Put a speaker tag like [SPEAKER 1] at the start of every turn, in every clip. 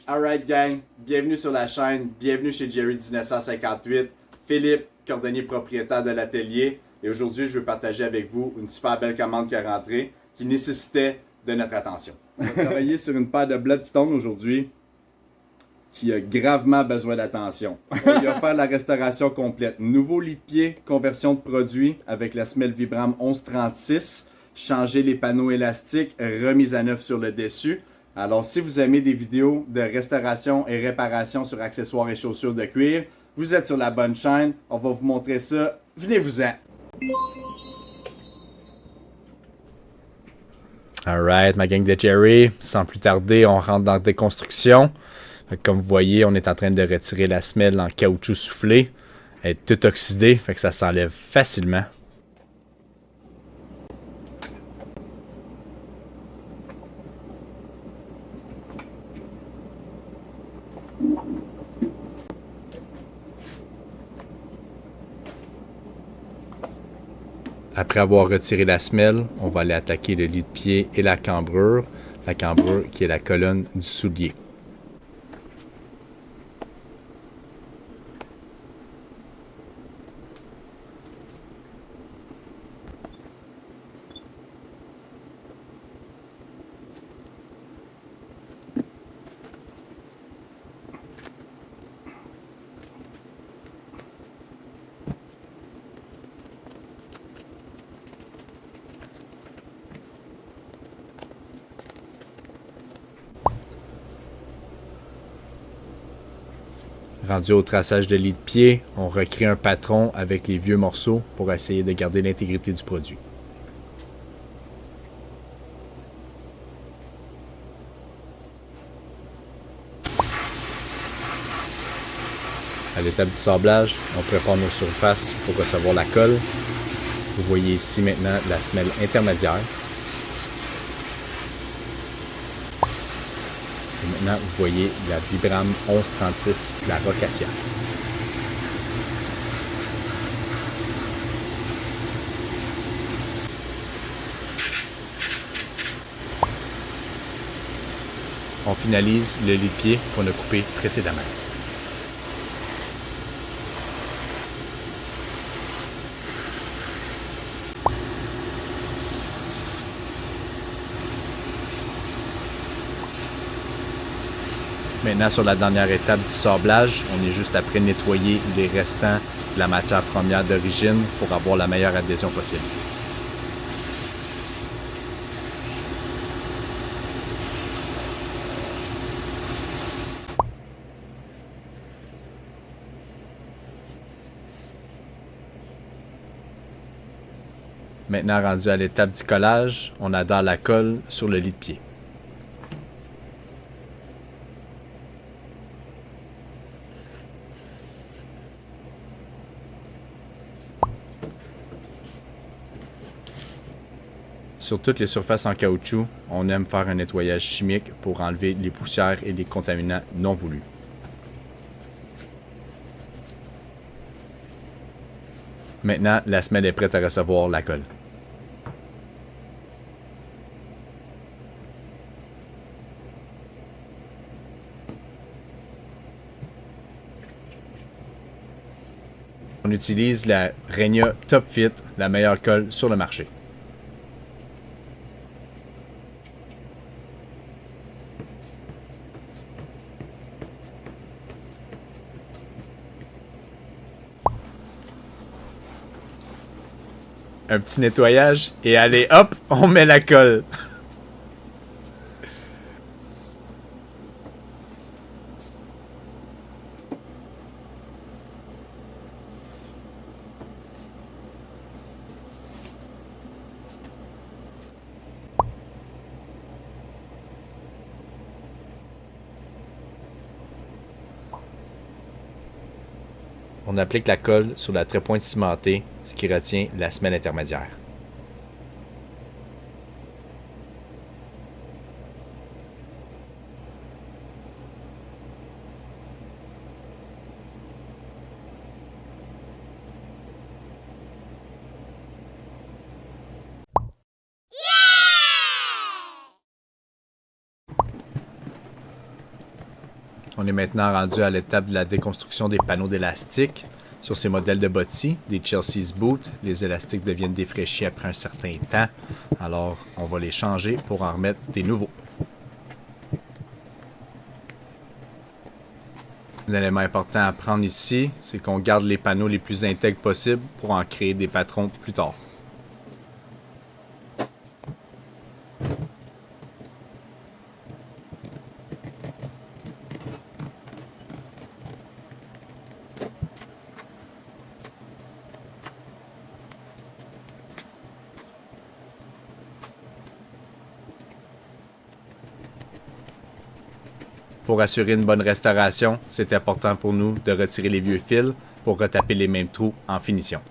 [SPEAKER 1] Alright gang, bienvenue sur la chaîne, bienvenue chez Jerry 1958, Philippe, cordonnier propriétaire de l'atelier, et aujourd'hui je veux partager avec vous une super belle commande qui est rentrée, qui nécessitait de notre attention. On va travailler sur une paire de Bloodstone aujourd'hui, qui a gravement besoin d'attention. On va faire la restauration complète. Nouveau lit de pied, conversion de produit avec la semelle Vibram 1136, changer les panneaux élastiques, remise à neuf sur le dessus. Alors, si vous aimez des vidéos de restauration et réparation sur accessoires et chaussures de cuir, vous êtes sur la bonne chaîne. On va vous montrer ça. Venez-vous-en!
[SPEAKER 2] Alright, ma gang de Jerry. Sans plus tarder, on rentre dans la déconstruction. Comme vous voyez, on est en train de retirer la semelle en caoutchouc soufflé. Elle est toute oxydée, fait que ça s'enlève facilement. Après avoir retiré la semelle, on va aller attaquer le lit de pied et la cambrure qui est la colonne du soulier. Rendu au traçage de lit de pied, on recrée un patron avec les vieux morceaux pour essayer de garder l'intégrité du produit. À l'étape du sablage, on prépare nos surfaces pour recevoir la colle. Vous voyez ici maintenant la semelle intermédiaire. Et maintenant, vous voyez la Vibram 1136, la Rocassia. On finalise le lit de pied qu'on a coupé précédemment. Maintenant, sur la dernière étape du sablage, on est juste après nettoyer les restants de la matière première d'origine pour avoir la meilleure adhésion possible. Maintenant, rendu à l'étape du collage, on adhère la colle sur le lit de pied. Sur toutes les surfaces en caoutchouc, on aime faire un nettoyage chimique pour enlever les poussières et les contaminants non voulus. Maintenant, la semelle est prête à recevoir la colle. On utilise la Regna Top Fit, la meilleure colle sur le marché. Un petit nettoyage et allez hop, on met la colle. On applique la colle sur la trépointe cimentée, ce qui retient la semelle intermédiaire. On est maintenant rendu à l'étape de la déconstruction des panneaux d'élastique. Sur ces modèles de bottes-ci, des Chelsea's Boot, les élastiques deviennent défraîchis après un certain temps. Alors, on va les changer pour en remettre des nouveaux. L'élément important à prendre ici, c'est qu'on garde les panneaux les plus intègres possibles pour en créer des patrons plus tard. Pour assurer une bonne restauration, c'est important pour nous de retirer les vieux fils pour retaper les mêmes trous en finition.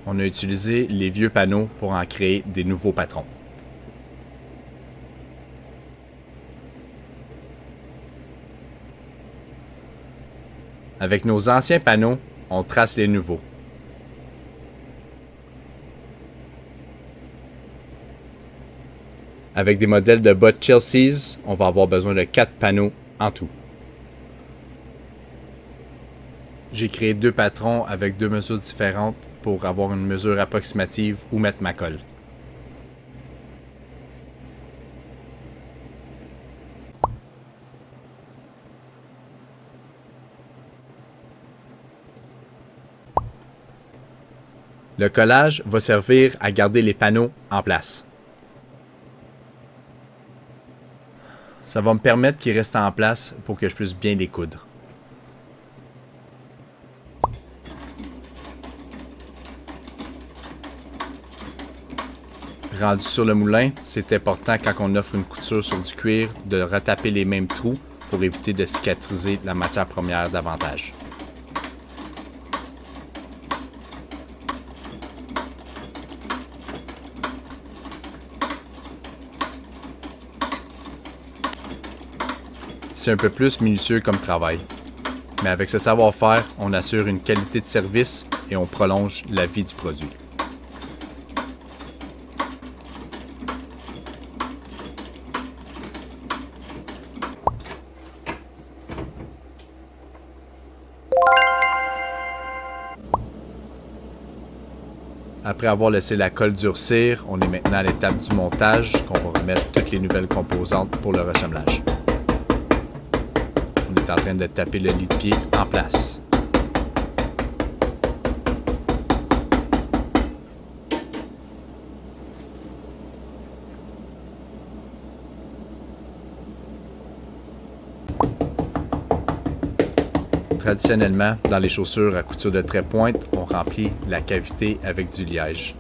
[SPEAKER 2] On a utilisé les vieux panneaux pour en créer des nouveaux patrons. Avec nos anciens panneaux, on trace les nouveaux. Avec des modèles de bottes Chelsea's, on va avoir besoin de 4 panneaux en tout. J'ai créé 2 patrons avec 2 mesures différentes pour avoir une mesure approximative où mettre ma colle. Le collage va servir à garder les panneaux en place. Ça va me permettre qu'ils restent en place pour que je puisse bien les coudre. Rendu sur le moulin, c'est important quand on offre une couture sur du cuir de retaper les mêmes trous pour éviter de cicatriser la matière première davantage. C'est un peu plus minutieux comme travail, mais avec ce savoir-faire, on assure une qualité de service et on prolonge la vie du produit. Après avoir laissé la colle durcir, on est maintenant à l'étape du montage, qu'on va remettre toutes les nouvelles composantes pour le ressemblage. On est en train de taper le lit de pied en place. Traditionnellement, dans les chaussures à couture de trait pointe, on remplit la cavité avec du liège.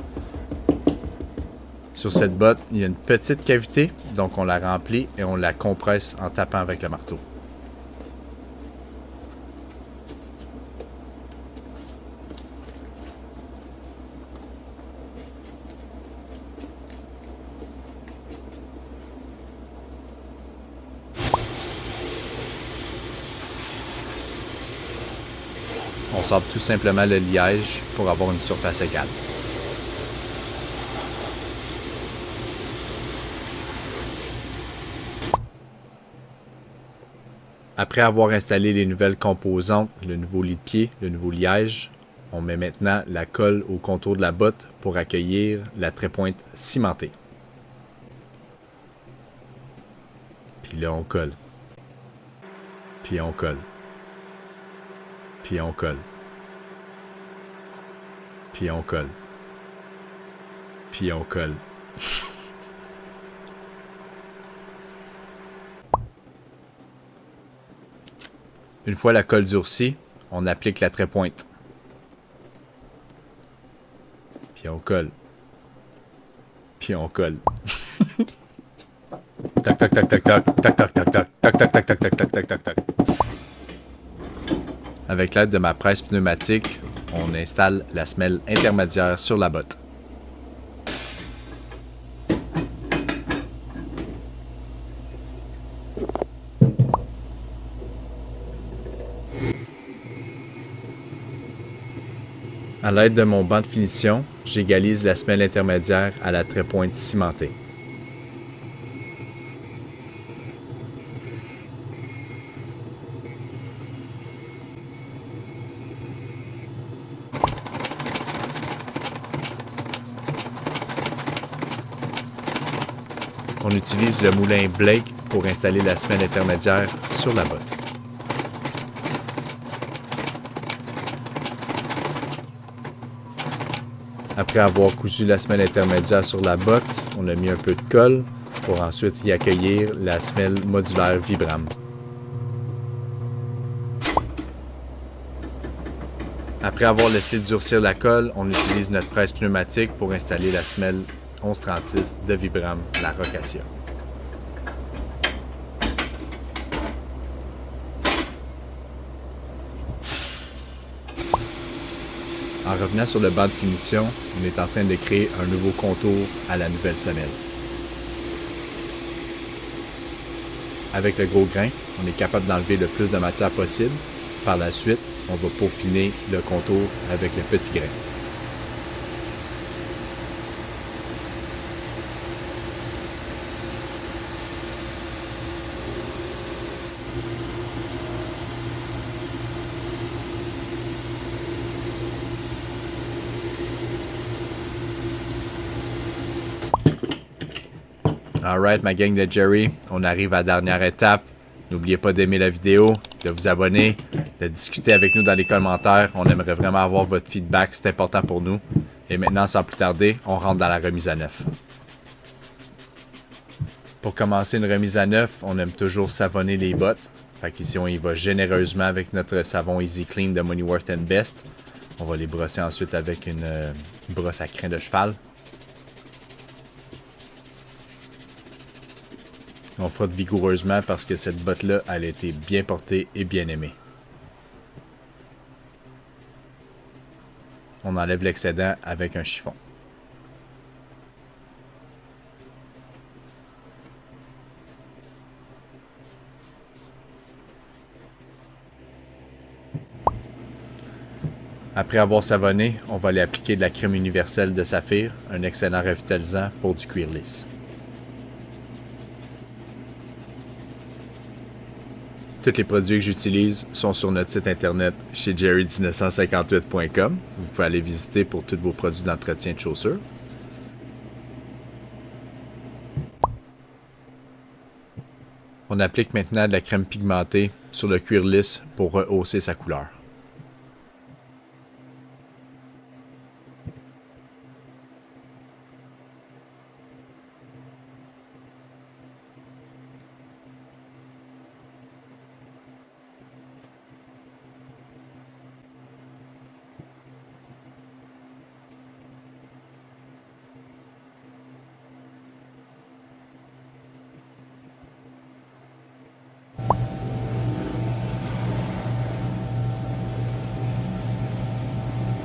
[SPEAKER 2] Sur cette botte, il y a une petite cavité, donc on la remplit et on la compresse en tapant avec le marteau. On sort tout simplement le liège pour avoir une surface égale. Après avoir installé les nouvelles composantes, le nouveau lit de pied, le nouveau liège, on met maintenant la colle au contour de la botte pour accueillir la trait-pointe cimentée. Puis là, on colle. Puis on colle. Puis on colle. Puis on colle. Puis on colle. Une fois la colle durcie, on applique la trait-pointe. Puis on colle. Puis on colle. Tac tac tac tac tac tac tac tac tac tac tac tac tac tac tac tac tac tac. Avec l'aide de ma presse pneumatique, on installe la semelle intermédiaire sur la botte. À l'aide de mon banc de finition, j'égalise la semelle intermédiaire à la trait-pointe cimentée. On utilise le moulin Blake pour installer la semelle intermédiaire sur la botte. Après avoir cousu la semelle intermédiaire sur la botte, on a mis un peu de colle pour ensuite y accueillir la semelle modulaire Vibram. Après avoir laissé durcir la colle, on utilise notre presse pneumatique pour installer la semelle 1136 de Vibram, la Roccasia. En revenant sur le banc de finition, on est en train de créer un nouveau contour à la nouvelle semelle. Avec le gros grain, on est capable d'enlever le plus de matière possible. Par la suite, on va peaufiner le contour avec le petit grain. Alright, ma gang de Jerry, on arrive à la dernière étape. N'oubliez pas d'aimer la vidéo, de vous abonner, de discuter avec nous dans les commentaires. On aimerait vraiment avoir votre feedback, c'est important pour nous. Et maintenant, sans plus tarder, on rentre dans la remise à neuf. Pour commencer une remise à neuf, on aime toujours savonner les bottes. Fait qu'ici, on y va généreusement avec notre savon Easy Clean de Moneyworth and Best. On va les brosser ensuite avec une brosse à crin de cheval. On frotte vigoureusement parce que cette botte-là, elle a été bien portée et bien aimée. On enlève l'excédent avec un chiffon. Après avoir savonné, on va aller appliquer de la crème universelle de saphir, un excellent revitalisant pour du cuir lisse. Tous les produits que j'utilise sont sur notre site internet chez jerry1958.com. Vous pouvez aller visiter pour tous vos produits d'entretien de chaussures. On applique maintenant de la crème pigmentée sur le cuir lisse pour rehausser sa couleur.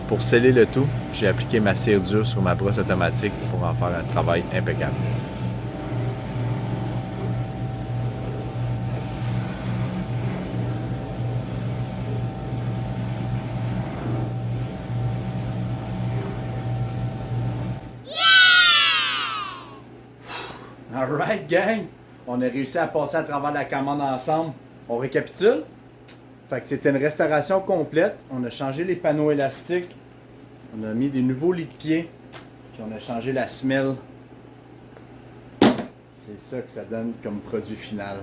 [SPEAKER 2] Pour sceller le tout, j'ai appliqué ma cire dure sur ma brosse automatique pour en faire un travail impeccable.
[SPEAKER 1] Alright, gang! On a réussi à passer à travers la commande ensemble. On récapitule? Fait que c'était une restauration complète. On a changé les panneaux élastiques. On a mis des nouveaux lits de pied. Puis on a changé la semelle. C'est ça que ça donne comme produit final.